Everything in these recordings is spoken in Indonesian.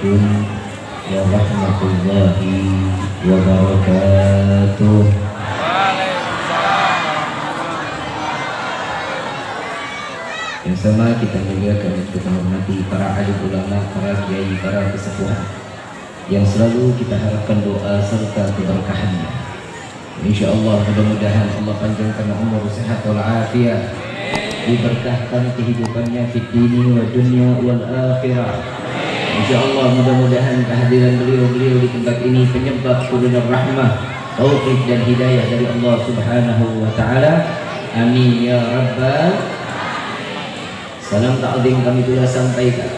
Assalamualaikum warahmatullahi wabarakatuh. Yang sama kita muliakan dan kita hormati para alim ulama, para kiai, para pesepuhan yang selalu kita harapkan doa serta keberkahannya. InsyaAllah mudah-mudahan Allah panjangkan umur sehat wal afiat, diberkahkan kehidupannya fid dini wa dunya wal akhirah. InsyaAllah mudah-mudahan kehadiran beliau di tempat ini penyebab turunnya rahmah, taufik dan hidayah dari Allah Subhanahu wa taala. Amin ya rabbal. Salam ta'zim kami telah sampaikan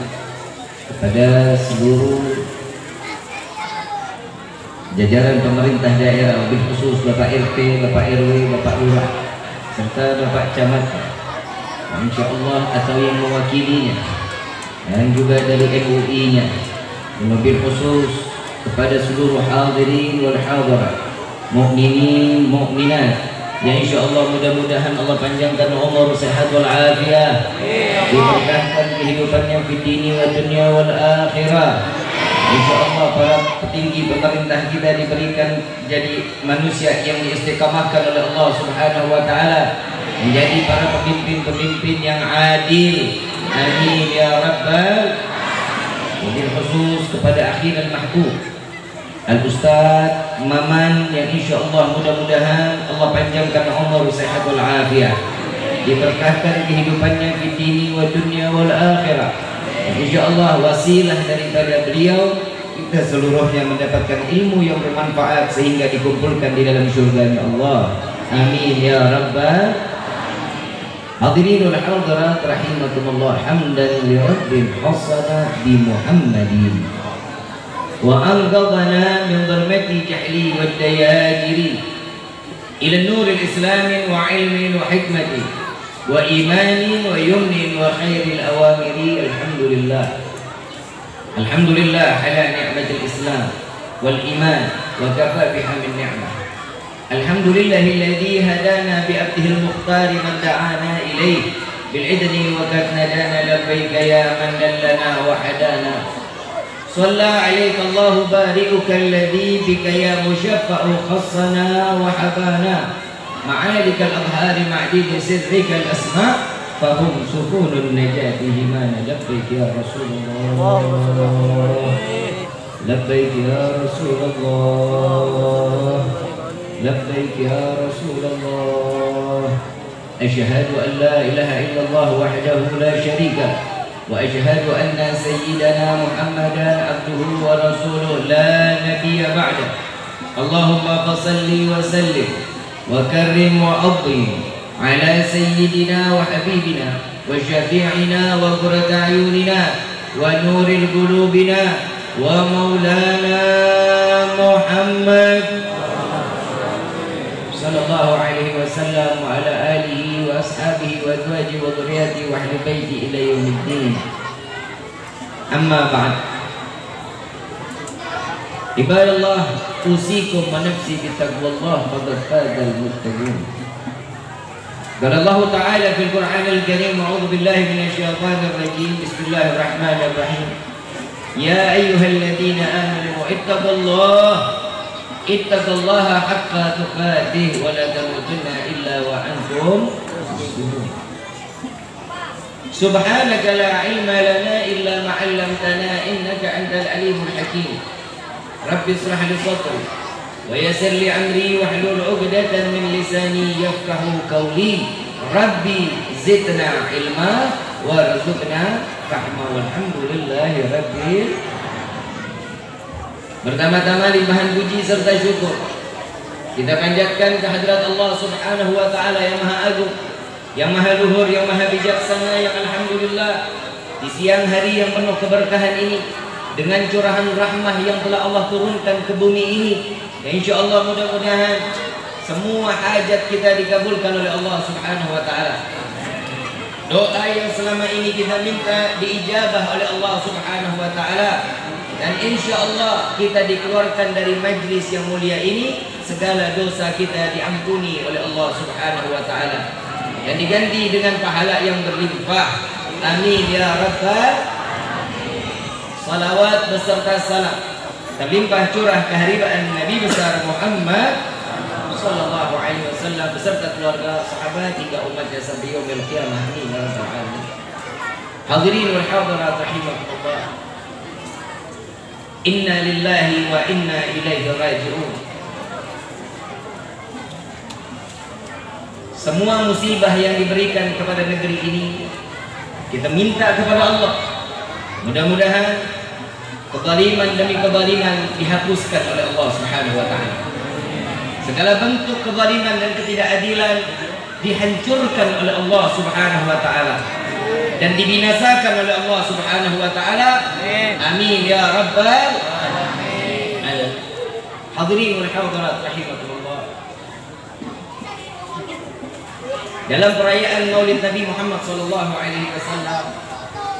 kepada seluruh jajaran pemerintah daerah, lebih khusus Bapak RT, Bapak RW, Bapak Lurah, serta Bapak Camat, InsyaAllah atau yang mewakilinya, dan juga dari MUI-nya, lebih khusus kepada seluruh hadirin wal hadirat, mukminin, mukminat, yang InsyaAllah mudah-mudahan Allah panjangkan umur sehat wal afiat, diberkahkan kehidupannya di dini wa dunya wal akhirah. InsyaAllah para petinggi pemerintah kita diberikan jadi manusia yang diistiqamahkan oleh Allah Subhanahu wa taala, menjadi para pemimpin-pemimpin yang adil. Amin ya rabbal. Wabil khusus kepada akhi dan mahbub Al-Ustaz Maman yang InsyaAllah mudah-mudahan Allah panjangkan umur sehat wal afiat, diberkahkan kehidupannya di dini wa dunya wal akhirah. InsyaAllah wasilah daripada beliau kita seluruhnya mendapatkan ilmu yang bermanfaat sehingga dikumpulkan di dalam surga Allah. Amin ya rabbal. Hadirin wal hadirat rahimakumullah, hamdan li rabbil hasana bi Muhammadin wa anqadhana min dharmati jahli wad dayajiri ila nuril islami wa ilmin wa hikmati wa imanin wa yumnin wa khairil awamiri. Alhamdulillah ala ni'matil islam wal iman wa kafa biha min ni'mah. Alhamdulillahilladzi hadana bi abdihil mukhtar man da'ana ilayhi bil idni wa katnadana labbaika ya man dallana wa hadana. Shalla alayka Allahu bari'uka alladzi bika ya musyaffa'u khassana wa habana. معالك الأظهار معديد سرك الأسماء فهم سكون النجاة همانا. لبيك يا رسول الله، لبيك يا رسول الله، لبيك يا رسول الله. أشهد أن لا إله إلا الله وحده لا شريك له، وأشهد أن سيدنا محمدا عبده ورسوله لا نبي بعده. اللهم فصل وسلم وكرم وعظم على سيدنا وحبيبنا وشفيعنا وقرة أعيننا ونور قلوبنا ومولانا محمد صلى الله عليه وسلم وعلى آله وأصحابه وأزواجه وذريته وأهل بيته إلى يوم الدين. أما بعد، عباد الله، أوصيكم ونفسي بتقوى الله فقد فاز المتقون. قال الله تعالى في القرآن الكريم: أعوذ بالله من الشيطان الرجيم، بسم الله الرحمن الرحيم. يا أيها الذين آمنوا اتقوا الله حق تقاته ولا تموتن إلا وأنتم مسلمون. سبحانك لا علم لنا إلا ما علمتنا إنك أنت العليم الحكيم. رب اشرح لي صدري ويسر لي أمري واحلل عقدة من لساني يفقه قولي. ربي زدنا علما وارزقنا فهما والحمد لله rabbil. Pertama-tama limpahan puji serta syukur kita panjatkan kehadirat Allah Subhanahu wa taala yang Maha Agung, yang Maha Luhur, yang Maha Bijaksana, yang alhamdulillah di siang hari yang penuh keberkahan ini dengan curahan rahmah yang telah Allah turunkan ke bumi ini, ya insyaallah mudah-mudahan semua hajat kita dikabulkan oleh Allah Subhanahu wa taala. Doa yang selama ini kita minta diijabah oleh Allah Subhanahu wa taala, dan insyaallah kita dikeluarkan dari majlis yang mulia ini, segala dosa kita diampuni oleh Allah Subhanahu wa taala dan diganti dengan pahala yang berlimpah. Amin ya rabbal. salawat beserta salam terlimpah curah kehadiran Nabi besar Muhammad sallallahu alaihi wasallam beserta keluarga, sahabat hingga umatnya sampai yaumil qiyamah. Amin ya rabbal alamin. Hadirin wal hadirat rahimakumullah. Inna lillahi wa inna ilaihi raji'un. Semua musibah yang diberikan kepada negeri ini kita minta kepada Allah, mudah-mudahan kezaliman demi kezaliman dihapuskan oleh Allah Subhanahu wa taala. Segala bentuk kezaliman dan ketidakadilan dihancurkan oleh Allah Subhanahu wa taala dan dibinasakan oleh Allah Subhanahu wa taala. Amin ya rabbal alamin. Hadirin wal hadirat rahimakumullah. Dalam perayaan Maulid Nabi Muhammad sallallahu alaihi wasallam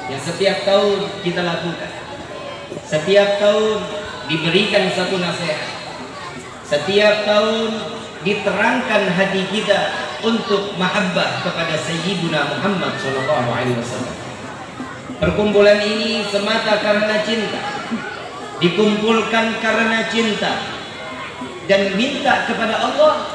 yang setiap tahun kita lakukan, setiap tahun diberikan satu nasihat, setiap tahun diterangkan hati kita untuk mahabbah kepada Sayyiduna Muhammad sallallahu alaihi wasallam. Perkumpulan ini semata karena cinta, dikumpulkan karena cinta, dan minta kepada Allah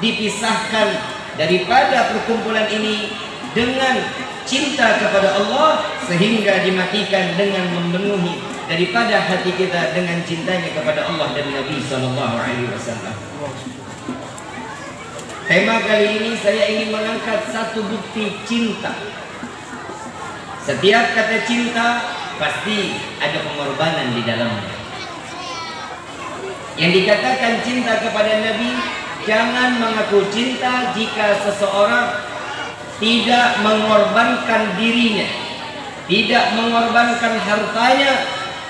dipisahkan daripada perkumpulan ini dengan cinta kepada Allah sehingga dimatikan dengan memenuhi daripada hati kita dengan cintanya kepada Allah dan Nabi sallallahu alaihi wasallam. Tema kali ini saya ingin mengangkat satu bukti cinta. Setiap kata cinta pasti ada pengorbanan di dalamnya. Yang dikatakan cinta kepada Nabi, jangan mengaku cinta jika seseorang tidak mengorbankan dirinya, tidak mengorbankan hartanya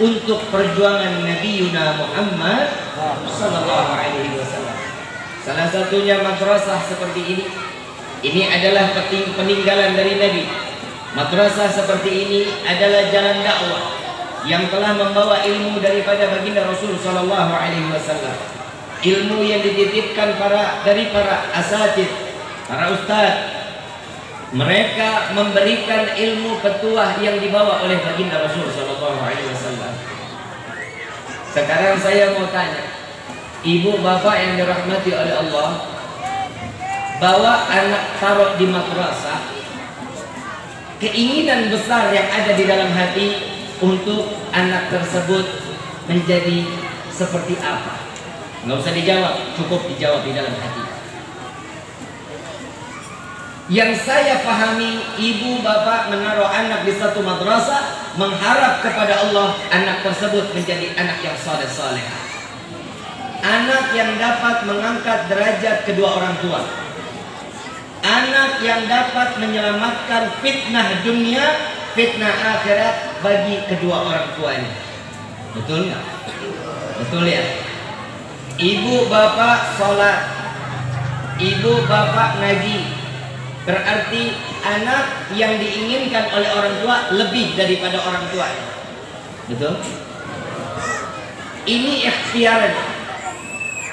untuk perjuangan Nabi Muhammad sallallahu alaihi wasallam. Salah satunya madrasah seperti ini. Ini adalah peninggalan dari Nabi. Madrasah seperti ini adalah jalan dakwah yang telah membawa ilmu daripada baginda Rasul sallallahu alaihi wasallam. Ilmu yang dititipkan dari para asatid, para ustaz. Mereka memberikan ilmu petuah yang dibawa oleh baginda Rasul sallallahu alaihi wasallam. Sekarang saya mau tanya, ibu bapak yang dirahmati oleh Allah, bawa anak taruh di madrasah, keinginan besar yang ada di dalam hati untuk anak tersebut menjadi seperti apa? Nggak usah dijawab, cukup dijawab di dalam hati. Yang saya pahami, ibu bapak menaruh anak di satu madrasah mengharap kepada Allah anak tersebut menjadi anak yang saleh-saleh, anak yang dapat mengangkat derajat kedua orang tua, anak yang dapat menyelamatkan fitnah dunia, fitnah akhirat bagi kedua orang tuanya. Betul nggak? Betul ya. Ibu bapak sholat, ibu bapak ngaji, berarti anak yang diinginkan oleh orang tua lebih daripada orang tua. Betul? Ini ikhtiar,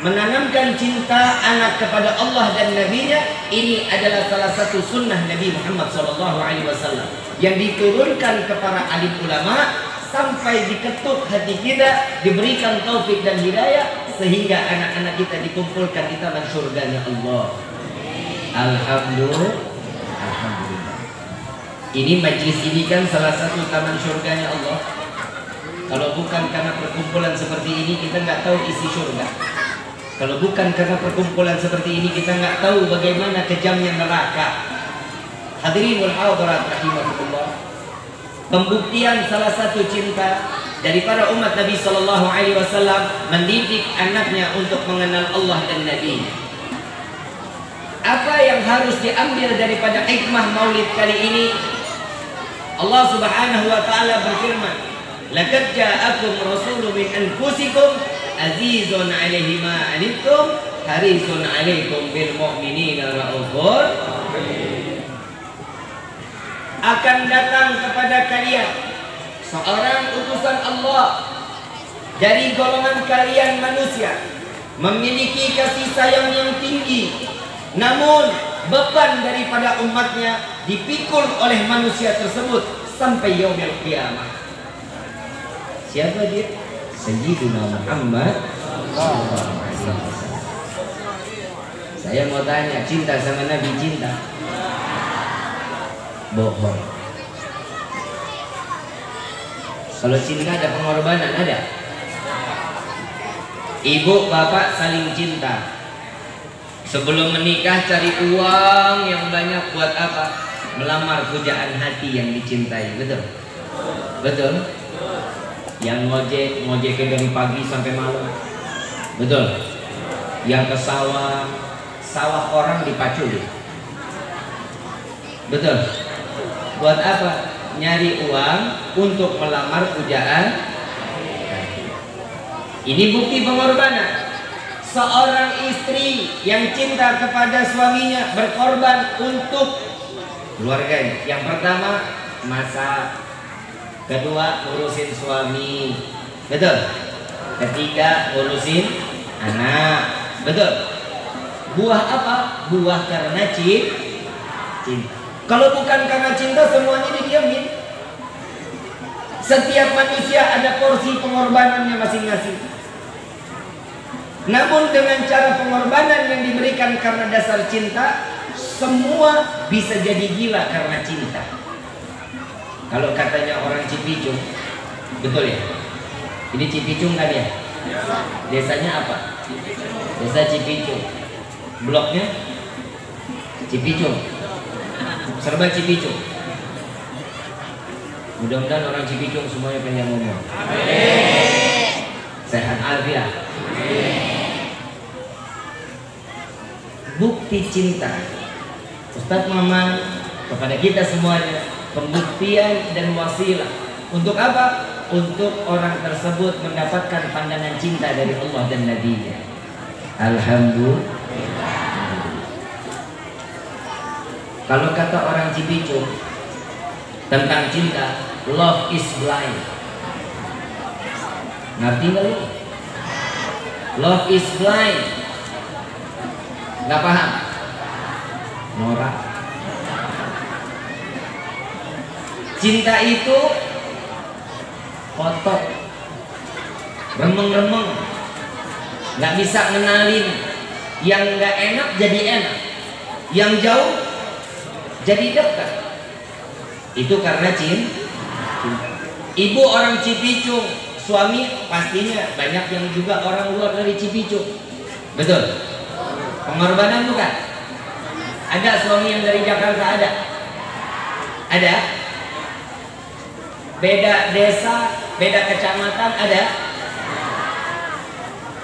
menanamkan cinta anak kepada Allah dan Nabi-Nya. Ini adalah salah satu sunnah Nabi Muhammad SAW yang diturunkan kepada alim ulama sampai diketuk hati kita, diberikan taufik dan hidayah sehingga anak-anak kita dikumpulkan di taman surganya Allah. Alhamdulillah. Ini majlis ini kan salah satu taman surganya Allah. Kalau bukan karena perkumpulan seperti ini, kita nggak tahu isi surga. Kalau bukan karena perkumpulan seperti ini, kita nggak tahu bagaimana kejamnya neraka. Hadirin wal hadirat rahimakumullah. Pembuktian salah satu cinta dari para umat Nabi sallallahu alaihi wasallam mendidik anaknya untuk mengenal Allah dan Nabi. Apa yang harus diambil daripada hikmah Maulid kali ini? Allah Subhanahu wa taala berfirman, "Laqad ja'akum rasulun min anfusikum azizun 'alaihi ma 'anittum harisun 'alaikum bil mu'minina raufur rahim." Akan datang kepada kalian seorang utusan Allah dari golongan kalian manusia, memiliki kasih sayang yang tinggi, namun beban daripada umatnya dipikul oleh manusia tersebut sampai yaumil qiyamah. Siapa dia? Sayyiduna Muhammad. Saya mau tanya, cinta sama Nabi cinta? Bohong. Kalau cinta ada pengorbanan, ada? Ibu bapak saling cinta. Sebelum menikah cari uang yang banyak buat apa? Melamar pujaan hati yang dicintai, betul? Betul? Yang ngojek dari pagi sampai malam, betul? Yang ke sawah orang dipaculi, betul? Buat apa? Nyari uang untuk melamar pujaan. Ini bukti pengorbanan. Seorang istri yang cinta kepada suaminya berkorban untuk keluarganya. Yang pertama masak, kedua ngurusin suami, betul? Ketiga ngurusin anak, betul? Buah apa? Buah karena cinta. Kalau bukan karena cinta semuanya didiamin. Setiap manusia ada porsi pengorbanannya masing-masing. Namun dengan cara pengorbanan yang diberikan karena dasar cinta, semua bisa jadi gila karena cinta. Kalau katanya orang Cipicung, betul ya? Ini Cipicung kan ya? Desanya apa? Desa Cipicung. Bloknya Cipicung. Serba Cipicung. Mudah-mudahan orang Cipicung semuanya pengen ngomong. Amin. Sehat alfiah. Bukti cinta Ustadz Maman kepada kita semuanya, pembuktian dan wasilah. Untuk apa? Untuk orang tersebut mendapatkan pandangan cinta dari Allah dan Nabi-Nya. Alhamdulillah. Kalau kata orang Cipicung tentang cinta, love is blind. Ngerti nggak lu? Love is blind. Nggak paham? Norak. Cinta itu kotor, remeng-remeng, nggak bisa ngenalin. Yang nggak enak jadi enak, yang jauh jadi dekat. Itu karena cinta. Ibu orang Cipicung, suami pastinya banyak yang juga orang luar dari Cipicung, betul? Pengorbanan bukan? Ada suami yang dari Jakarta, ada? Beda desa, beda kecamatan, ada?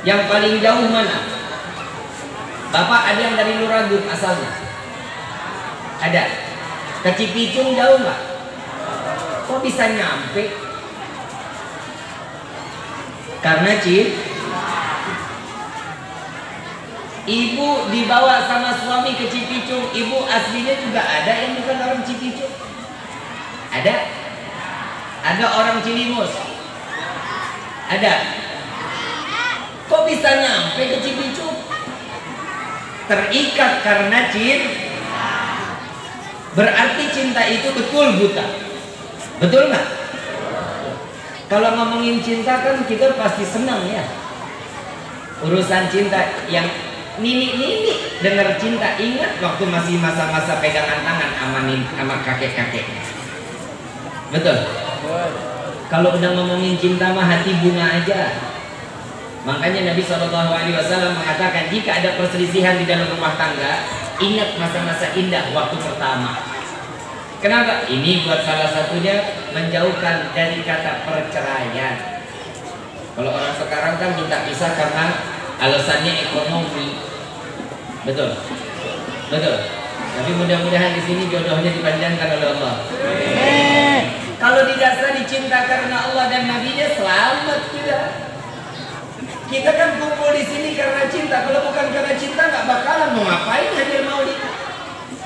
Yang paling jauh mana? Bapak ada yang dari Luragung asalnya? Ada? Ke Cipicung jauh nggak? Kok bisa nyampe? Karena ibu dibawa sama suami ke Cipicung. Ibu aslinya juga ada yang bukan orang Cipicung. Ada? Ada orang Cilimus? Ada? Kok bisa nyampe ke Cipicung? Terikat karena cinta. Berarti cinta itu betul buta. Betul nggak? Kalau ngomongin cinta kan kita pasti senang ya. Urusan cinta yang nini dengar cinta, ingat waktu masih masa-masa pegangan tangan sama kakek-kakek. Betul? Kalau udah ngomongin cinta mah hati bunga aja. Makanya Nabi SAW mengatakan, jika ada perselisihan di dalam rumah tangga, ingat masa-masa indah waktu pertama. Kenapa? Ini buat salah satunya menjauhkan dari kata perceraian. Kalau orang sekarang kan minta pisah karena alasannya ekonomi. Betul? Betul? Tapi mudah-mudahan di sini jodohnya dipanjangkan oleh Allah. Kalau didasari cinta karena Allah dan Nabi-Nya, selamat kita. Kita kan kumpul di sini karena cinta. Kalau bukan karena cinta nggak bakalan mau ngapain hadir maulid.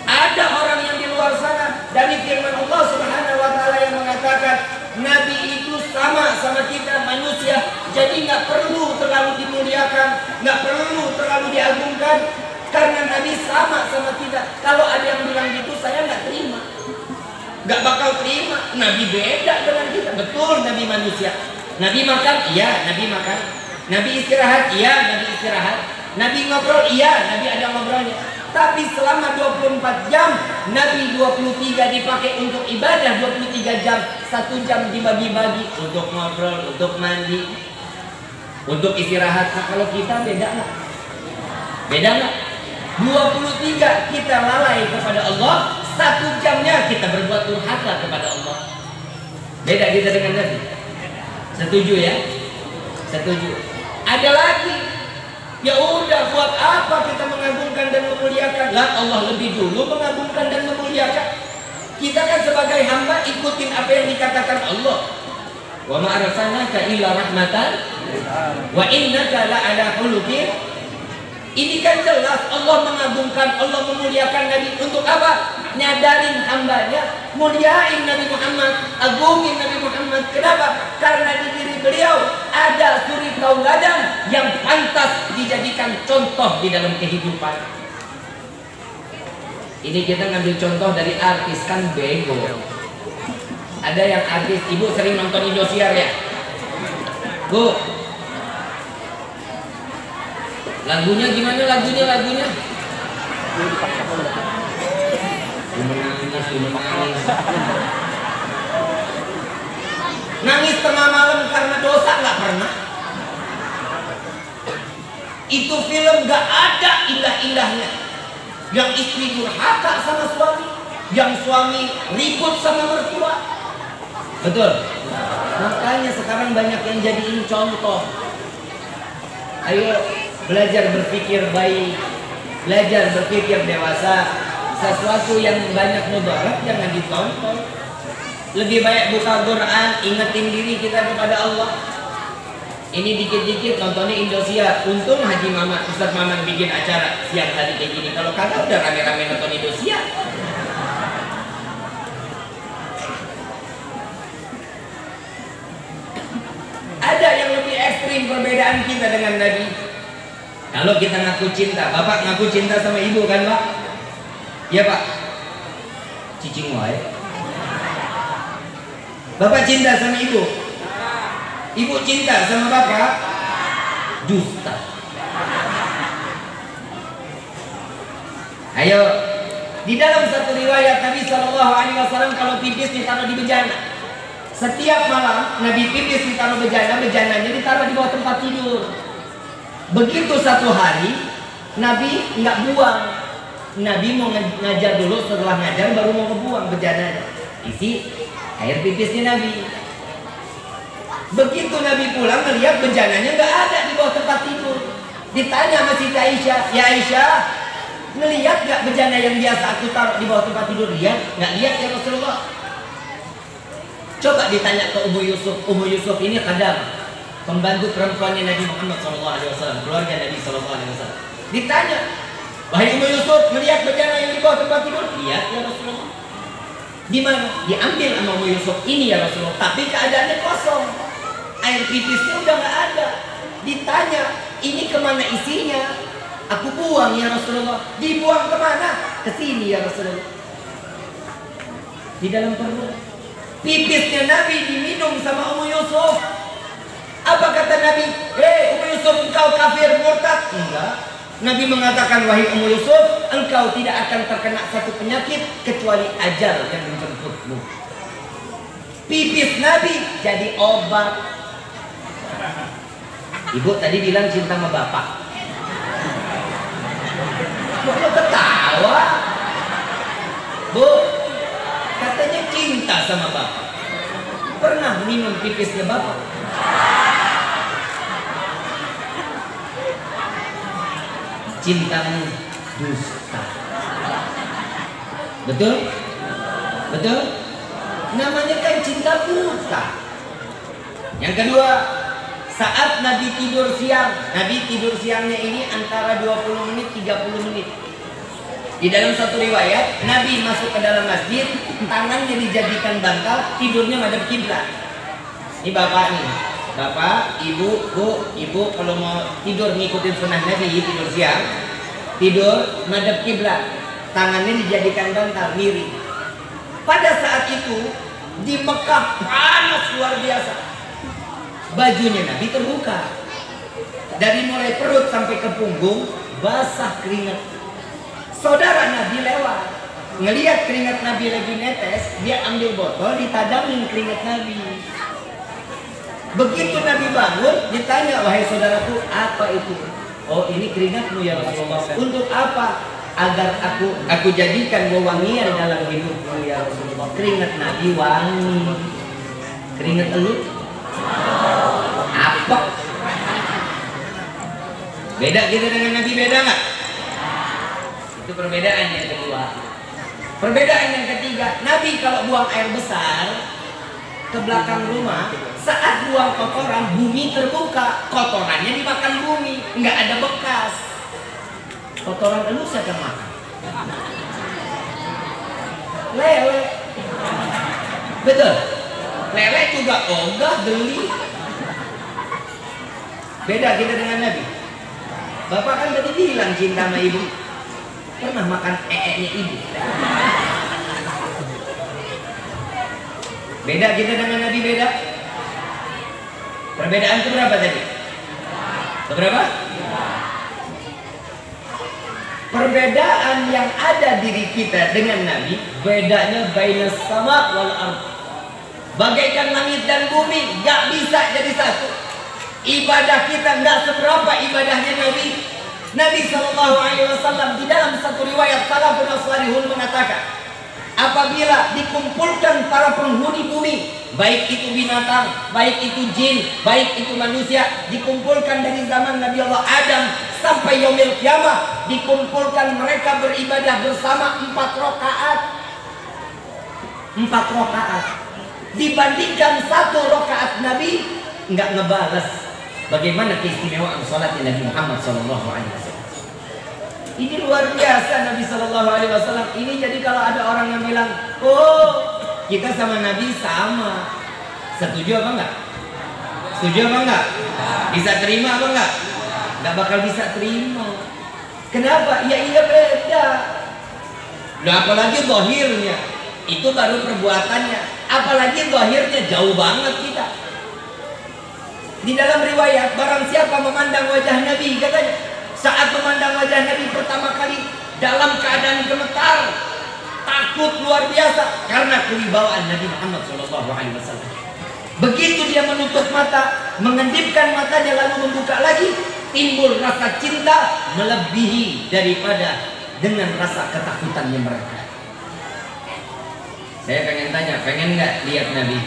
Ada orang yang di luar sana dari firman Allah Subhanahu wa taala yang mengatakan Nabi itu sama kita manusia, jadi nggak perlu terlalu dimuliakan, nggak perlu terlalu diagungkan karena Nabi sama kita. Kalau ada yang bilang gitu, saya nggak terima, nggak bakal terima. Nabi beda dengan kita, betul Nabi manusia. Nabi makan? Iya, Nabi makan. Nabi istirahat? Iya, Nabi istirahat. Nabi ngobrol? Iya, Nabi ada ngobrolnya. Tapi selama 24 jam, Nabi 23 dipakai untuk ibadah, 23 jam, 1 jam dibagi-bagi untuk ngobrol, untuk mandi, untuk istirahat. Nah, kalau kita beda nggak? Beda nggak? 23 kita lalai kepada Allah, 1 jamnya kita berbuat durhaka kepada Allah. Beda kita dengan Nabi. Setuju ya? Setuju. Ada lagi. Ya udah, buat apa kita mengagungkan dan memuliakan? Lah, Allah lebih dulu mengagungkan dan memuliakan. Kita kan sebagai hamba ikutin apa yang dikatakan Allah. Wa ma arsalnaka illa rahmatan wa innaka la ala khuluqin. Ini kan jelas Allah mengagungkan, Allah memuliakan Nabi untuk apa? Nyadarin hambanya, muliain Nabi Muhammad, agungin Nabi Muhammad. Kenapa? Karena di diri beliau ada suri tauladan yang pantas dijadikan contoh di dalam kehidupan. Ini kita ngambil contoh dari artis, kan bego. Ada yang artis, ibu sering nonton Indosiar ya? Bu, lagunya gimana lagunya? Menangis. Nangis tengah malam karena dosa nggak pernah. Itu film nggak ada indah-indahnya. Yang istri durhaka sama suami, yang suami ribut sama mertua. Betul. Makanya sekarang banyak yang jadiin contoh. Ayo belajar berpikir baik, belajar berpikir dewasa. Sesuatu yang banyak mudarat jangan ditonton. Lebih baik buka Quran, ingetin diri kita kepada Allah. Ini dikit-dikit nontonnya Indosiar. Untung Haji Mamat, Ustaz Mamat bikin acara siang hari kayak gini. Kalau kagak udah rame-rame nonton Indosiar. Ada yang lebih ekstrim perbedaan kita dengan Nabi. Kalau kita ngaku cinta, bapak ngaku cinta sama ibu kan pak? Iya pak. Cicing wae. Bapak cinta sama ibu. Ibu cinta sama bapak. Dusta. Ayo. Di dalam satu riwayat Nabi SAW kalau pipis ditaruh di bejana. Setiap malam Nabi pipis ditaruh bejana, bejananya ditaruh di bawah tempat tidur. Begitu satu hari Nabi nggak buang. Nabi mau ngajar dulu, setelah ngajar baru mau ngebuang bejananya. Isi air pipisnya Nabi. Begitu Nabi pulang melihat bejananya nggak ada di bawah tempat tidur. Ditanya sama Siti Aisyah, ya Aisyah, ngelihat nggak bejana yang biasa aku taruh di bawah tempat tidur? Lihat, nggak lihat ya Rasulullah. Coba ditanya ke Ummu Yusuf. Ummu Yusuf ini kadang pembantu perempuannya Nabi Muhammad SAW, keluarga Nabi SAW. Ditanya, wahai Ummu Yusuf, melihat bejana yang di bawah tempat tidur? Lihat ya Rasulullah. Di mana? Diambil sama Ummu Yusuf. Ini ya Rasulullah. Tapi keadaannya kosong. Air pipisnya udah nggak ada. Ditanya, ini kemana isinya? Aku buang ya Rasulullah. Dibuang kemana? Ke sini ya Rasulullah. Di dalam perut. Pipisnya Nabi diminum sama Ummu Yusuf. Apa kata Nabi? Hei Ummu Yusuf, engkau kafir murtad? Enggak. Nabi mengatakan, wahai Ummu Yusuf, engkau tidak akan terkena satu penyakit kecuali ajal yang menjemputmu. Pipis Nabi jadi obat. Ibu tadi bilang cinta sama bapak. Kok ketawa? Bu, katanya cinta sama bapak. Pernah minum pipisnya bapak? Cintamu dusta. Betul? Betul? Namanya kan cinta buta. Yang kedua, saat Nabi tidur siang. Nabi tidur siangnya ini antara 20 menit 30 menit. Di dalam satu riwayat, Nabi masuk ke dalam masjid, tangannya dijadikan bantal, tidurnya madhab kiblat. Ini bapak nih, bapak, ibu, bu, ibu kalau mau tidur ngikutin sunnah Nabi, tidur siang, tidur madhab kiblat, tangannya dijadikan bantal, miring. Pada saat itu di Mekah panas luar biasa. Bajunya Nabi terbuka. Dari mulai perut sampai ke punggung basah keringat. Saudara Nabi lewat, ngelihat keringat Nabi lagi netes, dia ambil botol, ditadamin keringat Nabi. Begitu Nabi bangun, ditanya, wahai saudaraku, apa itu? Oh, ini keringatmu ya Rasulullah. Untuk apa? Agar aku jadikan wewangian dalam hidupku ya Rasulullah. Keringat Nabi wangi. Keringat elu apa? Beda kita dengan Nabi, beda nggak? Itu perbedaan yang kedua. Perbedaan yang ketiga, Nabi kalau buang air besar ke belakang rumah, saat buang kotoran, bumi terbuka, kotorannya dimakan bumi, nggak ada bekas. Kotoran elu siapa makan? Lele. Betul. Lele juga ogah, geli. Beda kita dengan Nabi. Bapak kan tadi bilang cinta sama ibu. Pernah makan nya ibu. Beda kita dengan Nabi, beda. Perbedaan itu berapa tadi? Berapa? Perbedaan yang ada diri kita dengan Nabi, bedanya bainas sama wal ardh. Bagaikan langit dan bumi, gak bisa jadi satu. Ibadah kita nggak seberapa ibadahnya Nabi. Nabi SAW di dalam satu riwayat salafun salihun mengatakan, apabila dikumpulkan para penghuni bumi, baik itu binatang, baik itu jin, baik itu manusia, dikumpulkan dari zaman Nabi Allah Adam sampai yaumil kiamah, dikumpulkan mereka beribadah bersama 4 rakaat. 4 rakaat dibandingkan 1 rakaat Nabi nggak ngebales. Bagaimana keistimewaan sholat Nabi Muhammad SAW? Ini luar biasa Nabi SAW. Ini jadi kalau ada orang yang bilang, oh kita sama Nabi sama, setuju apa enggak? Setuju apa enggak? Bisa terima apa enggak? Enggak bakal bisa terima. Kenapa? Ya iya beda. Loh, apalagi zahirnya, itu baru perbuatannya. Apalagi zahirnya jauh banget kita. Di dalam riwayat, barang siapa memandang wajah Nabi, katanya, saat memandang wajah Nabi pertama kali dalam keadaan gemetar, takut luar biasa karena kewibawaan Nabi Muhammad SAW. Begitu dia menutup mata, mengendipkan matanya lalu membuka lagi, timbul rasa cinta melebihi daripada dengan rasa ketakutannya mereka. Saya pengen tanya, pengen nggak lihat Nabi?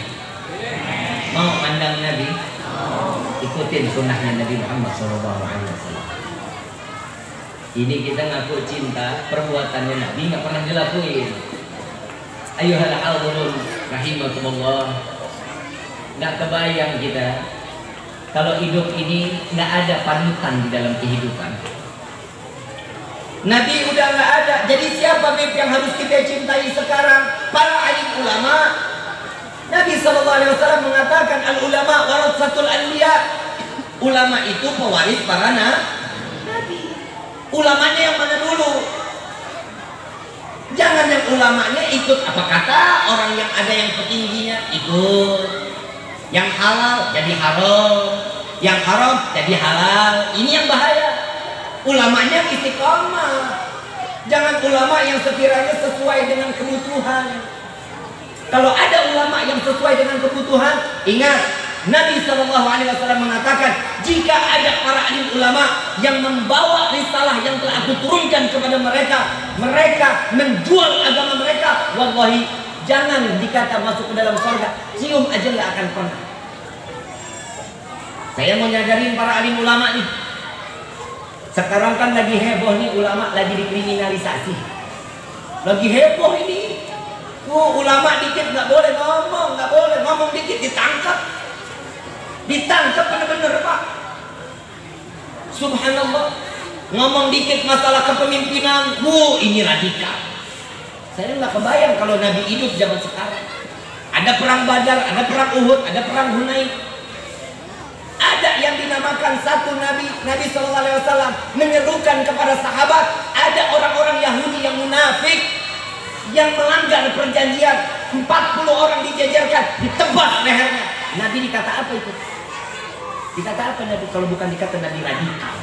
Mau mandang Nabi? Ikutin sunnahnya Nabi Muhammad SAW. Ini kita ngaku cinta, perbuatannya Nabi nggak pernah dilakuin. Ayuhal hadirin rahimakumullah. Nggak kebayang kita kalau hidup ini nggak ada panutan di dalam kehidupan. Nabi udah nggak ada. Jadi siapa Beb yang harus kita cintai sekarang? Para alim ulama. Nabi SAW mengatakan al ulama waratsatul anbiya. Ulama itu pewaris para nabi. Ulamanya yang mana dulu? Jangan yang ulamanya ikut apa kata orang yang ada yang petingginya, ikut. Yang halal jadi haram, yang haram jadi halal. Ini yang bahaya. Ulamanya istiqomah. Jangan ulama yang sekiranya sesuai dengan kebutuhan. Kalau ada ulama yang sesuai dengan kebutuhan, ingat Nabi SAW mengatakan, jika ada para alim ulama yang membawa risalah yang telah aku turunkan kepada mereka, mereka menjual agama mereka, wallahi jangan dikata masuk ke dalam surga, cium aja nggak akan pernah. Saya mau nyadarin para alim ulama nih. Sekarang kan lagi heboh nih, ulama lagi dikriminalisasi. Lagi heboh ini. Ulama dikit nggak boleh ngomong, nggak boleh ngomong dikit ditangkap. Ditangkap bener-bener Pak. Subhanallah. Ngomong dikit masalah kepemimpinan, ini radikal. Saya nggak kebayang kalau Nabi hidup zaman sekarang. Ada perang Badar, ada perang Uhud, ada perang Hunain. Ada yang dinamakan satu Nabi SAW menyerukan kepada sahabat. Ada orang-orang Yahudi yang munafik, yang melanggar perjanjian. 40 orang dijajarkan, ditebas lehernya. Nabi dikata apa itu? Dikata apa Nabi kalau bukan dikata Nabi radikal?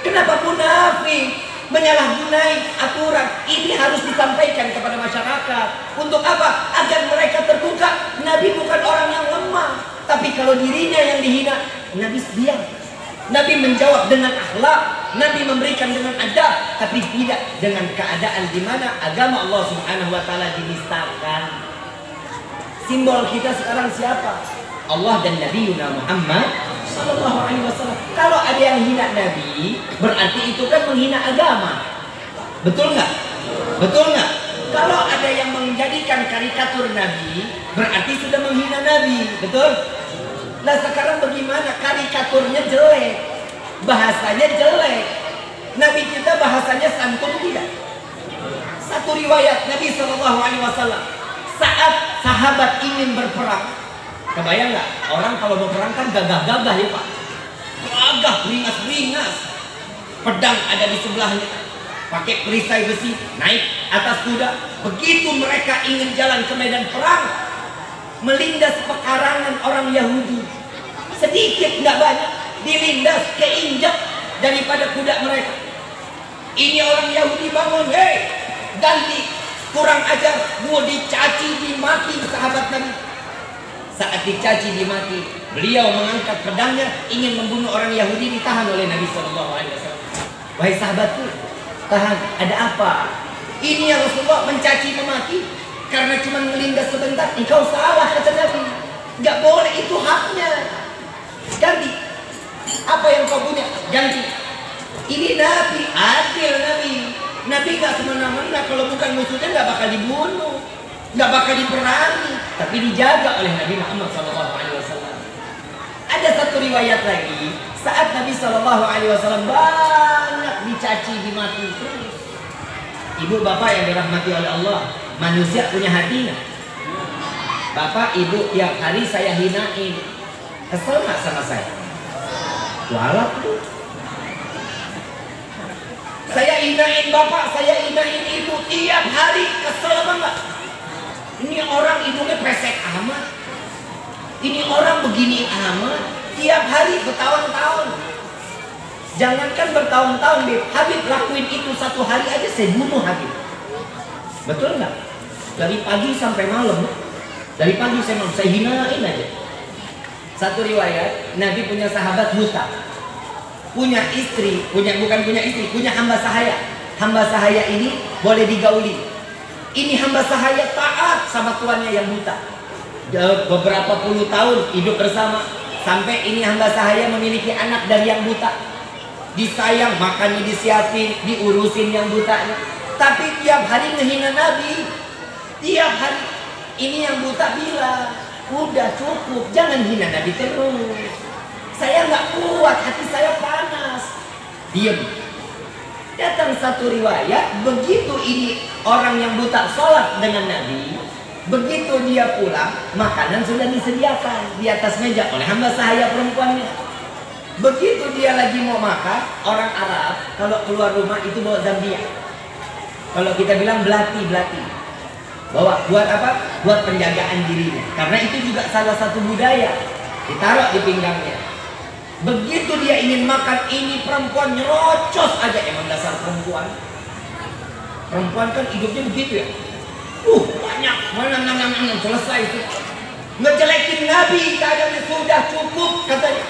Kenapa munafik menyalahgunai aturan? Ini harus disampaikan kepada masyarakat. Untuk apa? Agar mereka terbuka. Nabi bukan orang yang lemah, tapi kalau dirinya yang dihina, Nabi diam. Nabi menjawab dengan akhlak, Nabi memberikan dengan adab, tapi tidak dengan keadaan di mana agama Allah Subhanahu wa taala dinistakan. Simbol kita sekarang siapa? Allah dan Nabi Muhammad sallallahu alaihi wasallam. Kalau ada yang hina Nabi, berarti itu kan menghina agama. Betul nggak? Betul nggak? Kalau ada yang menjadikan karikatur Nabi, berarti sudah menghina Nabi. Betul? Nah sekarang bagaimana? Karikaturnya jelek, bahasanya jelek. Nabi kita bahasanya santun tidak? Satu riwayat Nabi sallallahu alaihi wasallam saat sahabat ingin berperang. Kebayang nggak? Orang kalau berperang kan gagah-gagah ya Pak. Gagah, beringas-beringas. Pedang ada di sebelahnya. Pakai perisai besi, naik atas kuda. Begitu mereka ingin jalan ke medan perang, melindas pekarangan orang Yahudi. Sedikit nggak banyak, dilindas, keinjak daripada kuda mereka. Ini orang Yahudi bangun, hei, ganti, kurang ajar, mau dicaci, dimaki sahabat Nabi. Saat dicaci dimaki, beliau mengangkat pedangnya ingin membunuh orang Yahudi, ditahan oleh Nabi Shallallahu Alaihi Wasallam. Wahai sahabatku, tahan. Ada apa? Ini yang Rasulullah mencaci memaki karena cuma melindas sebentar. Engkau salah kata Nabi. Gak boleh, itu haknya. Ganti. Apa yang kau punya? Ganti. Ini Nabi, adil Nabi. Nabi gak semena-mena, kalau bukan musuhnya gak bakal dibunuh, gak bakal diperangi, tapi dijaga oleh Nabi Muhammad SAW. Ada satu riwayat lagi, saat Nabi SAW banyak dicaci, dimaki terus. Ibu bapak yang dirahmati oleh Allah, manusia punya hati nggak? Bapak ibu tiap hari saya hinain, kesel nggak sama saya? Walak tuh. Saya hinain bapak, saya hinain ibu tiap hari, kesel apa enggak? Ini orang hidungnya pesek amat. Ini orang begini amat. Tiap hari bertahun-tahun. Jangankan bertahun-tahun, Habib lakuin itu satu hari aja saya bunuh Habib. Betul nggak? Dari pagi sampai malam. Dari pagi saya hinain aja. Satu riwayat, Nabi punya sahabat buta. Punya istri, bukan punya istri, punya hamba sahaya. Hamba sahaya ini boleh digauli. Ini hamba sahaya taat sama tuannya yang buta. Beberapa puluh tahun hidup bersama, sampai ini hamba sahaya memiliki anak dari yang buta. Disayang, makannya disiapin, diurusin yang butanya. Tapi tiap hari ngehina Nabi. Tiap hari. Ini yang buta bilang, udah cukup, jangan hina Nabi terus. Saya nggak kuat, hati saya panas. Diam. Datang satu riwayat, begitu ini orang yang buta sholat dengan Nabi, begitu dia pulang, makanan sudah disediakan di atas meja oleh hamba sahaya perempuannya. Begitu dia lagi mau makan, orang Arab kalau keluar rumah itu bawa zambia. Kalau kita bilang belati. Bawa buat apa? Buat penjagaan dirinya. Karena itu juga salah satu budaya. Ditaruh di pinggangnya. Begitu dia ingin makan, ini perempuan nyerocos aja. Emang dasar perempuan. Perempuan kan hidupnya begitu ya. Banyak. Selesai itu. Ngejelekin Nabi, keadaannya sudah cukup katanya.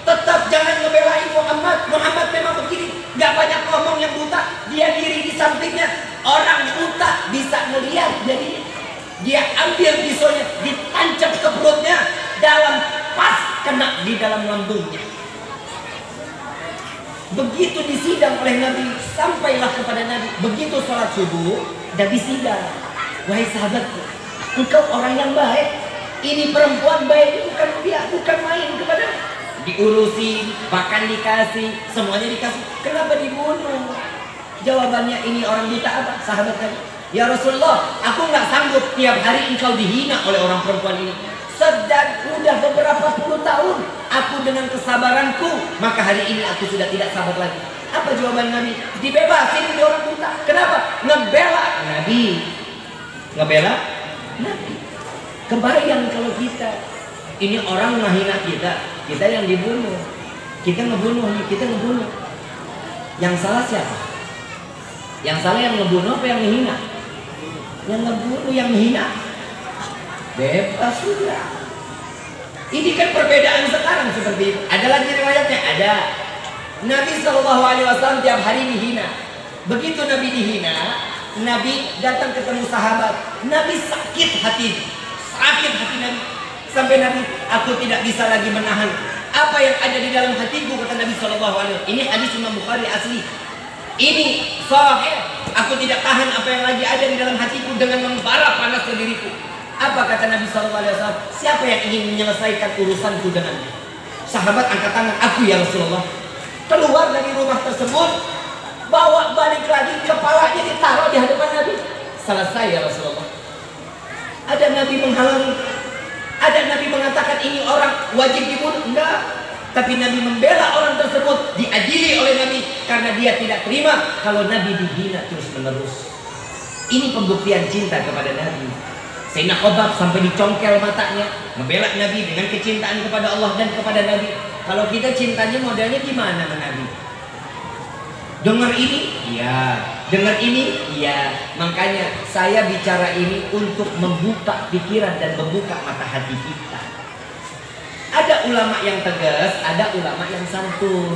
Tetap jangan ngebelain Muhammad. Muhammad memang begini. Gak banyak ngomong yang buta. Dia diri di sampingnya. Orang buta bisa melihat. Jadi dia ambil pisaunya, ditancap ke perutnya. Dalam pas kena di dalam lambungnya. Begitu disidang oleh Nabi, sampailah kepada Nabi. Begitu sholat subuh, Nabi sidang. Wahai sahabatku, engkau orang yang baik. Ini perempuan baik, bukan main kepada. Diurusin, makan dikasih, semuanya dikasih. Kenapa dibunuh? Jawabannya, ini orang buta apa? Sahabat tadi, ya Rasulullah, aku nggak sanggup tiap hari engkau dihina oleh orang perempuan ini. Sedang udah beberapa puluh tahun aku dengan kesabaranku, maka hari ini aku sudah tidak sabar lagi. Apa jawaban Nabi? Dibebasin ini orang buta. Kenapa? Ngebela Nabi. Ngebela Nabi. Kebayang kalau kita, ini orang menghina kita, kita yang dibunuh. Kita ngebunuh nih, kita ngebunuh. Yang salah siapa? Yang salah yang ngebunuh apa yang menghina? Yang ngebunuh, yang menghina. Bebas sudah. Ini kan perbedaan sekarang seperti itu. Ada lagi riwayatnya? Ada. Nabi SAW tiap hari dihina. Begitu Nabi dihina, Nabi datang ketemu sahabat. Nabi sakit hati. Sakit hati Nabi. Sampai Nabi, aku tidak bisa lagi menahan apa yang ada di dalam hatiku, kata Nabi SAW. Ini hadis Imam Bukhari asli. Ini sahih. Aku tidak tahan apa yang lagi ada di dalam hatiku dengan membara panasnya diriku. Apa kata Nabi SAW? Siapa yang ingin menyelesaikan urusanku dengannya? Sahabat angkat tangan, aku ya Rasulullah. Keluar dari rumah tersebut, bawa balik lagi, kepalanya ditaruh di hadapan Nabi. Selesai ya Rasulullah. Ada Nabi menghalangi. Ada Nabi mengatakan ini orang wajib dibunuh. Enggak. Tapi Nabi membela orang tersebut, diadili oleh Nabi karena dia tidak terima kalau Nabi dihina terus menerus. Ini pembuktian cinta kepada Nabi. Sayyidina Khobab sampai dicongkel matanya, membela Nabi dengan kecintaan kepada Allah dan kepada Nabi. Kalau kita cintanya modelnya gimana sama Nabi? Dengar ini? Iya. Dengar ini? Iya. Makanya saya bicara ini untuk membuka pikiran dan membuka mata hati kita. Ada ulama yang tegas, ada ulama yang santun.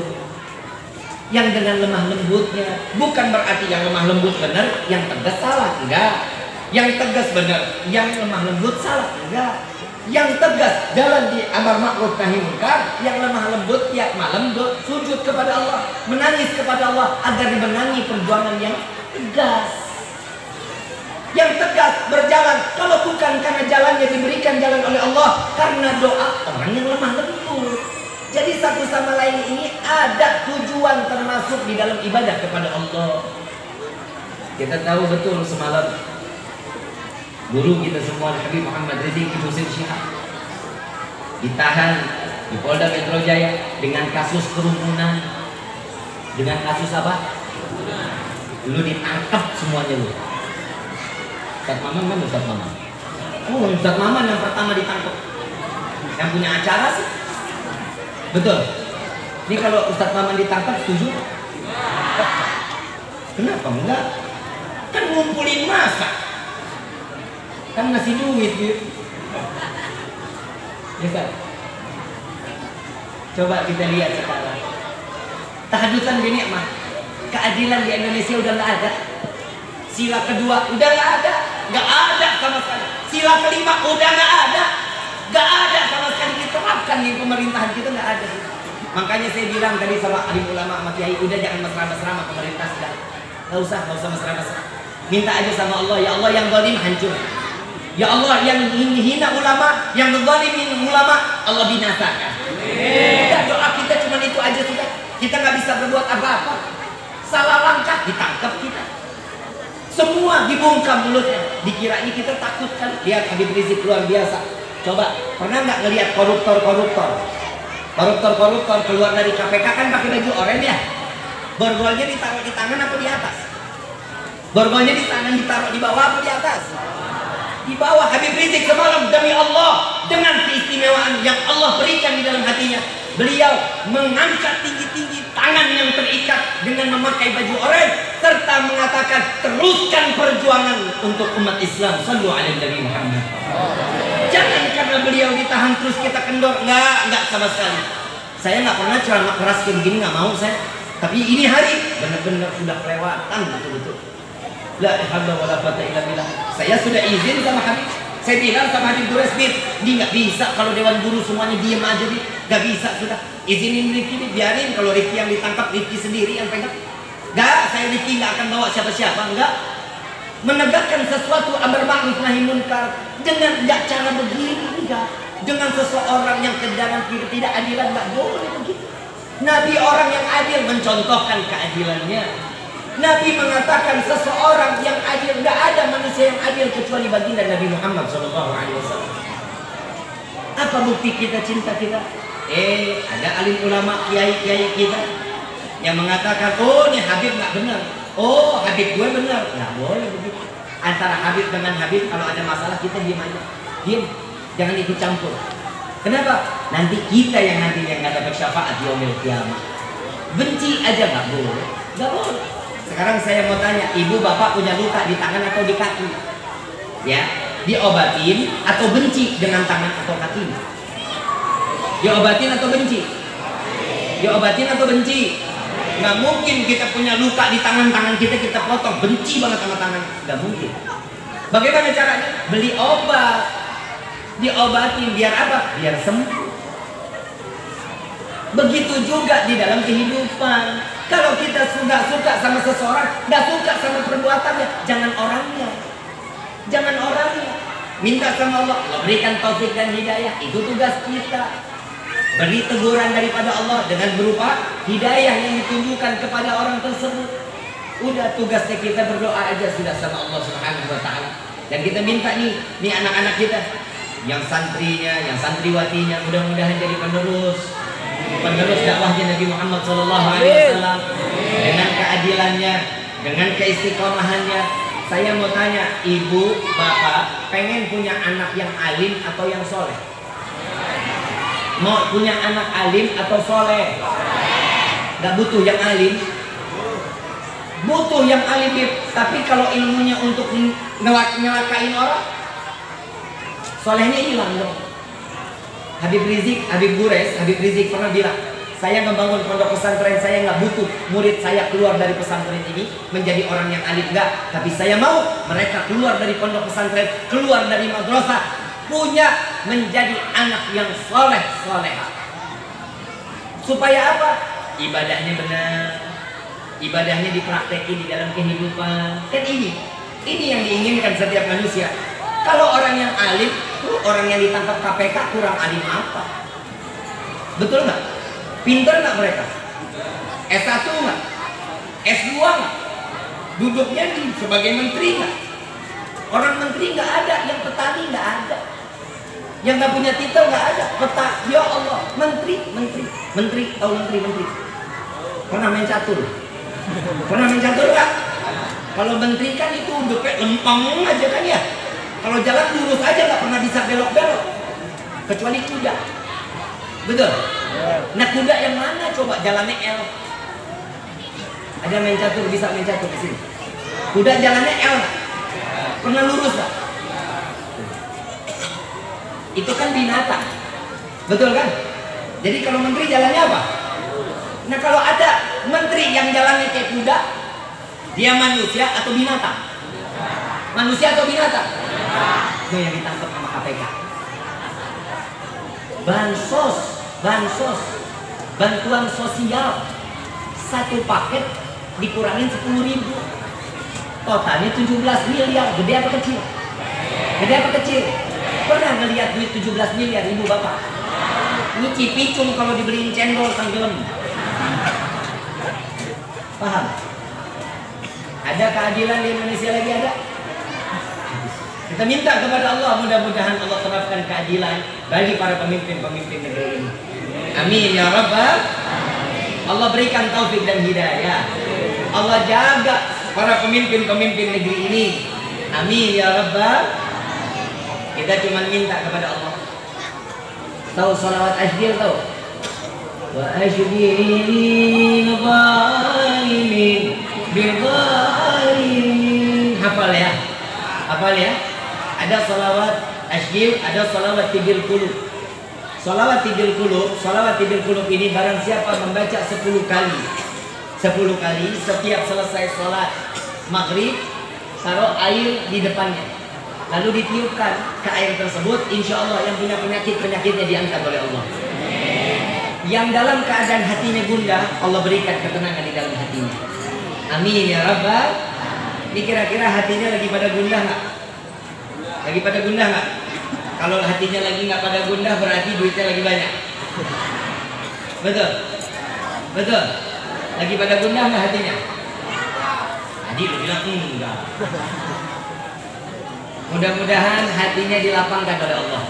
Yang dengan lemah lembutnya. Bukan berarti yang lemah lembut benar, yang tegas salah. Enggak. Yang tegas benar, yang lemah lembut salah. Enggak. Yang tegas jalan di amar ma'ruf nahi munkar, yang lemah lembut tiap malam sujud kepada Allah, menangis kepada Allah agar dimenangi perjuangan yang tegas. Yang tegas berjalan kalau bukan karena jalannya diberikan jalan oleh Allah, karena doa orang yang lemah lembut. Jadi satu sama lain ini ada tujuan termasuk di dalam ibadah kepada Allah. Kita tahu betul semalam guru kita semua Habib Muhammad Ridzi Hussein Syihab ditahan di Polda Metro Jaya dengan kasus kerumunan. Dengan kasus apa? Lu ditangkap semuanya lu. Ustaz Maman kan Ustaz Maman. Oh, Ustaz Maman yang pertama ditangkap. Yang punya acara sih. Betul. Ini kalau Ustaz Maman ditangkap setuju? Kenapa enggak? Kan ngumpulin masa. Kan ngasih duit gitu. Ya kan? Coba kita lihat sekarang. Tahadutan gini mah. Keadilan di Indonesia udah nggak ada. Sila kedua udah nggak ada. Nggak ada sama sekali. Sila kelima udah nggak ada. Nggak ada sama sekali diterapkan di pemerintahan kita, nggak ada. Makanya saya bilang tadi sama alim ulama sama kiai, udah jangan mesra-mesra sama pemerintah sudah. Nggak usah mesra-mesra. Minta aja sama Allah, ya Allah yang zalim hancur. Ya Allah yang hina ulama, yang zalimin ulama, Allah binasakan. Udah doa kita cuma itu aja sudah. Kita nggak bisa berbuat apa-apa. Salah langkah ditangkap kita. Semua dibungkam mulutnya. Dikira ini kita takut kan? Lihat Habib Rizik luar biasa. Coba pernah nggak ngelihat koruptor keluar dari KPK kan pakai baju oranye ya? Borgolnya ditaruh di tangan apa di atas? Borgolnya di tangan ditaruh di bawah apa di atas? Di bawah. Habib Rizik semalam demi Allah dengan keistimewaan yang Allah berikan di dalam hatinya, beliau mengangkat tinggi-tinggi tangan yang terikat dengan memakai baju oranye serta mengatakan teruskan perjuangan untuk umat Islam. Sallu alaihi Nabi Muhammad. Jangan karena beliau ditahan terus kita kendor. Enggak sama sekali. Saya nggak pernah ceramah keras kayak begini, nggak mau saya. Tapi ini hari benar-benar sudah kelewatan betul-betul. La ilaha wala quwwata illa billah. Saya sudah izin sama Habib. Saya bilang sama Habib Duresbit, ini nggak bisa kalau Dewan Guru semuanya diem aja nih, nggak bisa sudah. Izinin Rifki nih, biarin kalau Rifki yang ditangkap, Rifki sendiri yang pegang. Nggak, saya Rifki nggak akan bawa siapa-siapa, nggak. Menegakkan sesuatu amar ma'ruf nahi munkar dengan nggak cara begini, enggak. Dengan seseorang yang kejaran tidak adilan, nggak boleh begitu. Nabi orang yang adil mencontohkan keadilannya. Nabi mengatakan seseorang yang adil, nggak ada manusia yang adil kecuali baginda Nabi Muhammad SAW. Apa bukti kita cinta kita? Ada alim ulama kiai-kiai kita yang mengatakan, oh ini Habib nggak benar, oh Habib gue benar. Nggak boleh begitu. Antara Habib dengan Habib kalau ada masalah kita diam aja, diam, jangan ikut campur. Kenapa? Nanti kita yang nggak dapat syafaat yaumil qiyamah. Benci aja nggak boleh, nggak boleh. Sekarang saya mau tanya, ibu bapak punya luka di tangan atau di kaki? Ya, diobatin atau benci dengan tangan atau kaki? Diobatin atau benci? Diobatin atau benci? Nggak mungkin kita punya luka di tangan kita potong, benci banget sama tangan, nggak mungkin. Bagaimana caranya? Beli obat, diobatin biar apa? Biar sembuh. Begitu juga di dalam kehidupan. Kalau kita sudah suka sama seseorang, nggak suka sama perbuatannya, jangan orangnya, jangan orangnya. Minta sama Allah, Allah berikan taufik dan hidayah. Itu tugas kita. Beri teguran daripada Allah dengan berupa hidayah yang ditunjukkan kepada orang tersebut. Udah, tugasnya kita berdoa aja sudah sama Allah Subhanahu wa Ta'ala. Dan kita minta nih anak-anak kita, yang santrinya, yang santriwatinya, mudah-mudahan jadi penerus dakwahnya Nabi Muhammad SAW dengan keadilannya, dengan keistiqomahannya. Saya mau tanya, ibu, bapak pengen punya anak yang alim atau yang soleh? Mau punya anak alim atau soleh? Gak butuh yang alim, butuh yang alim. Tapi kalau ilmunya untuk nyelakain orang, solehnya hilang dong. Habib Rizik pernah bilang, saya ngebangun pondok pesantren, saya nggak butuh murid saya keluar dari pesantren ini menjadi orang yang alim, enggak. Tapi saya mau mereka keluar dari pondok pesantren, keluar dari madrasah, punya menjadi anak yang soleh-soleha. Supaya apa? Ibadahnya benar, ibadahnya dipraktekin di dalam kehidupan. Kan ini yang diinginkan setiap manusia. Kalau orang yang alim, orang yang ditangkap KPK kurang alim apa? Betul nggak? Pinter nggak mereka? S1 nggak? S2 nggak? Duduknya sebagai menteri nggak? Orang menteri nggak ada, yang petani nggak ada, yang nggak punya titel nggak ada. Ya Allah, menteri. Tahu menteri? Pernah main catur? Pernah main catur nggak? Kalau menteri kan itu hidupnya lempeng aja kan ya. Kalau jalan lurus aja, nggak pernah bisa belok-belok, kecuali kuda. Betul? Nah, kuda yang mana coba jalannya L? Ada main catur, bisa main catur di sini. Kuda jalannya L, pernah lurus nggak? Itu kan binatang, betul kan? Jadi kalau menteri jalannya apa? Nah, kalau ada menteri yang jalannya kayak kuda, dia manusia atau binatang? Manusia atau binatang? Itu yang ditangkap sama KPK. Bansos, bantuan sosial, satu paket dikurangin 10.000, totalnya 17 miliar. Gede apa kecil? Gede apa kecil? Pernah ngelihat duit 17 miliar ibu bapak? Ini cipicung kalau dibeliin cendol tenggelam. Paham? Ada keadilan di Indonesia lagi ada? Kita minta kepada Allah, mudah-mudahan Allah terapkan keadilan bagi para pemimpin-pemimpin negeri ini. Amin ya Rabbal. Allah berikan taufik dan hidayah. Allah jaga para pemimpin-pemimpin negeri ini. Amin ya Rabbal. Kita cuma minta kepada Allah. Tahu salawat ashdil tahu? Wa ashdil zalimin bil zalimin. Hafal ya? Hafal ya? Ada salawat ashdil, ada salawat tibil qulub. Salawat tibil qulub ini barang siapa membaca 10 kali. 10 kali setiap selesai salat maghrib, taruh air di depannya. Lalu ditiupkan ke air tersebut, insya Allah yang punya penyakitnya diangkat oleh Allah. Yang dalam keadaan hatinya gundah, Allah berikan ketenangan di dalam hatinya. Amin ya Rabbal. Ini kira-kira hatinya lagi pada gundah nggak? Lagi pada gundah nggak? Kalau hatinya lagi nggak pada gundah, berarti duitnya lagi banyak. Betul? Betul? Lagi pada gundah nggak hatinya? Tadi lu bilang enggak. Mudah-mudahan hatinya dilapangkan oleh Allah,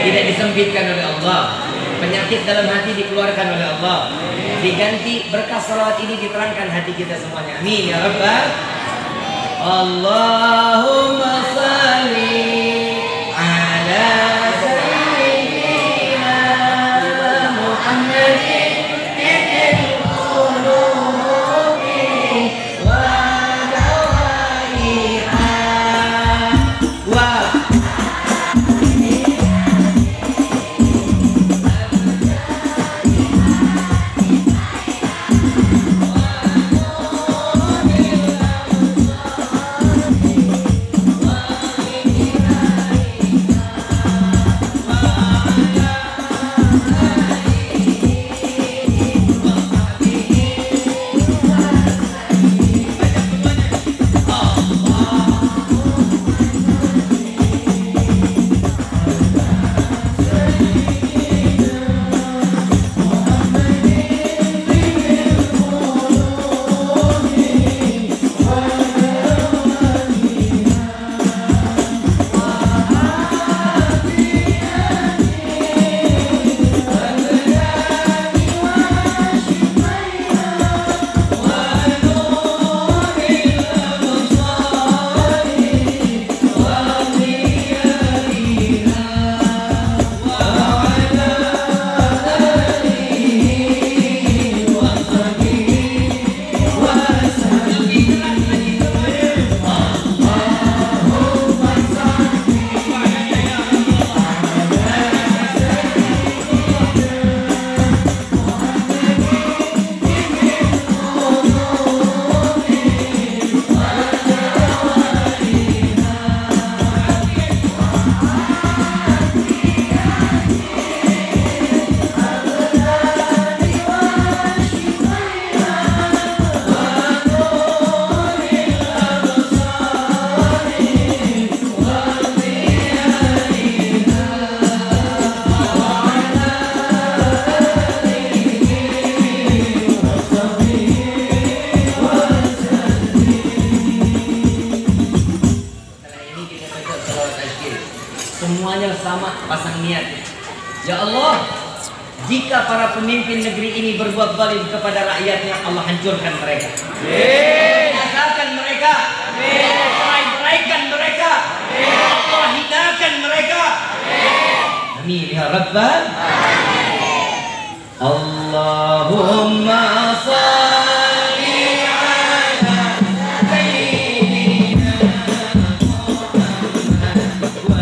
tidak disempitkan oleh Allah. Penyakit dalam hati dikeluarkan oleh Allah, diganti berkah salawat ini diterangkan hati kita semuanya. Amin ya Rabbal. Allahumma salli ala sayyidina semuanya sama pasang niat. Ya Allah, jika para pemimpin negeri ini berbuat zalim kepada rakyatnya, Allah hancurkan mereka. Binasakan mereka. Cerai-beraikan mereka. Allah hinakan mereka. Amin ya Rabbal. Allahumma salli ala sayyidina Muhammad wa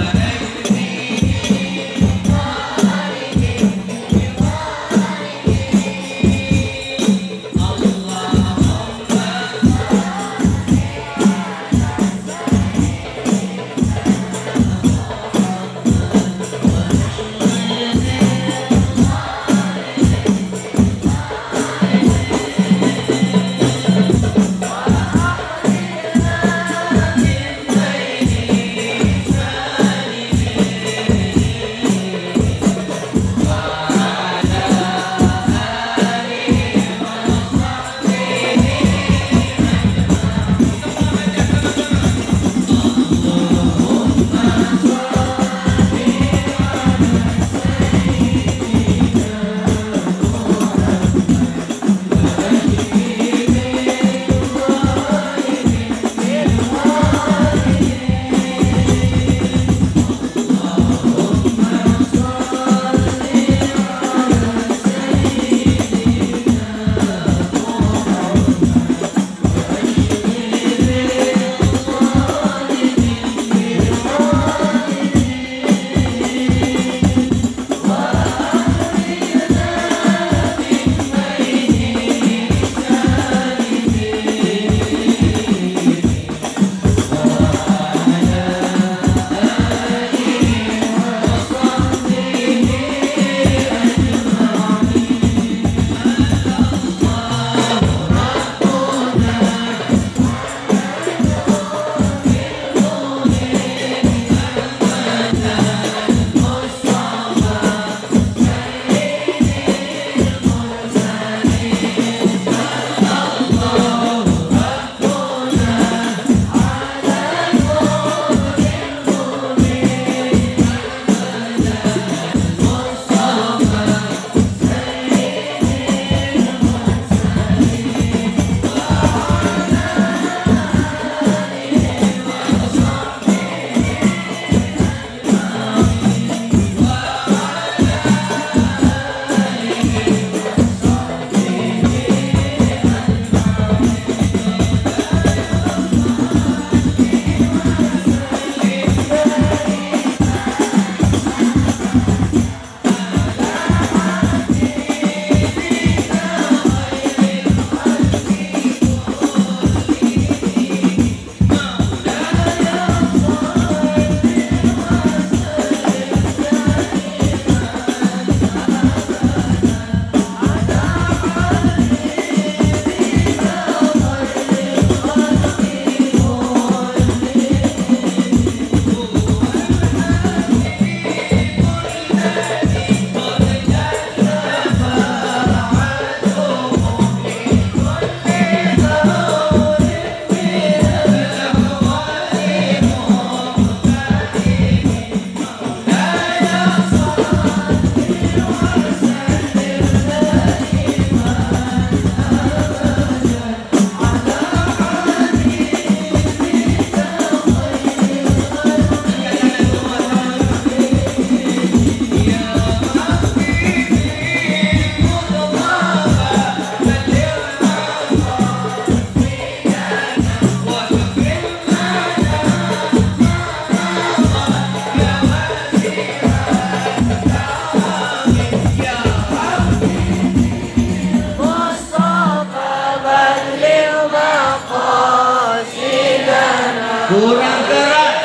kurang keras.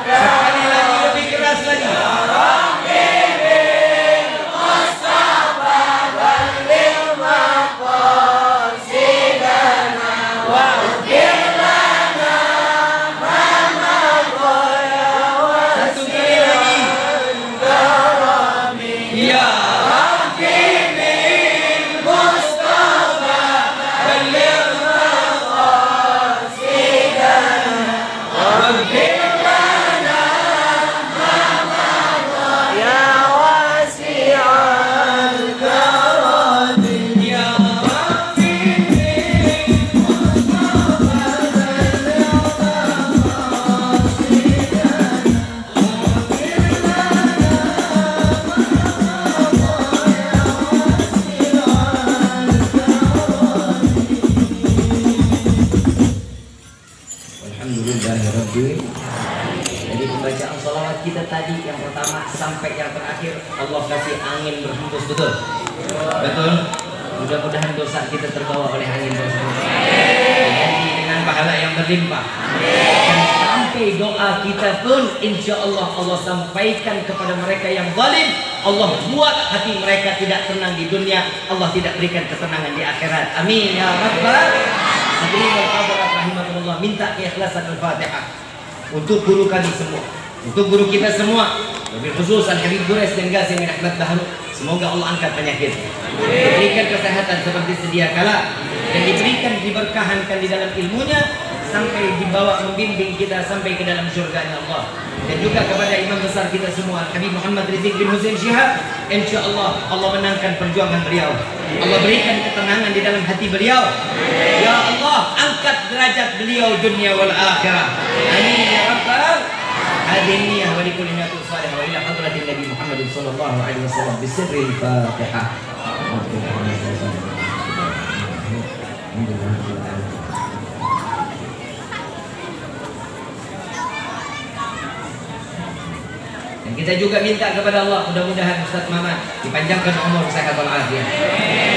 Sekali lagi, lebih keras lagi. Satu kali lagi. Ya. buat kita tadi yang pertama sampai yang terakhir Allah kasih angin berhembus, betul? Betul? Mudah-mudahan dosa kita terbawa oleh angin tersebut. Diganti dengan pahala yang berlimpah. Dan sampai doa kita pun insya Allah Allah sampaikan kepada mereka yang zalim. Allah buat hati mereka tidak tenang di dunia. Allah tidak berikan ketenangan di akhirat. Amin ya rabbal hadirin wal hadirat rahimakumullah. Minta keikhlasan Al-Fatihah untuk guru kami semua, untuk guru kita semua, lebih khusus Al-Habib Dures dan Qasim bin Ahmad Bahru. Semoga Allah angkat penyakit, diberikan kesehatan seperti sedia kala, dan diberikan diberkahankan di dalam ilmunya sampai dibawa membimbing kita sampai ke dalam surga Allah. Dan juga kepada imam besar kita semua Habib Muhammad Rizik bin Husain Syihab, insya Allah Allah menangkan perjuangan beliau, Allah berikan ketenangan di dalam hati beliau. Ya Allah angkat derajat beliau dunia wal akhirah. Amin ya rabbal alamin. Wa likulli niyatin salihah wa ila hadratin Nabi Muhammad sallallahu alaihi wasallam bisirril Fatihah. Dan kita juga minta kepada Allah mudah-mudahan Ustaz Mamat dipanjangkan umur sehat walafiat,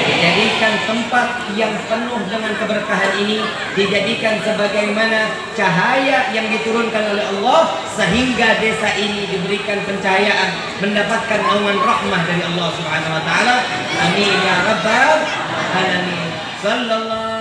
dijadikan tempat yang penuh dengan keberkahan ini, dijadikan sebagaimana cahaya yang diturunkan oleh Allah sehingga desa ini diberikan pencahayaan, mendapatkan naungan rahmah dari Allah Subhanahu wa taala. Amin ya rabbal alamin. Sallallahu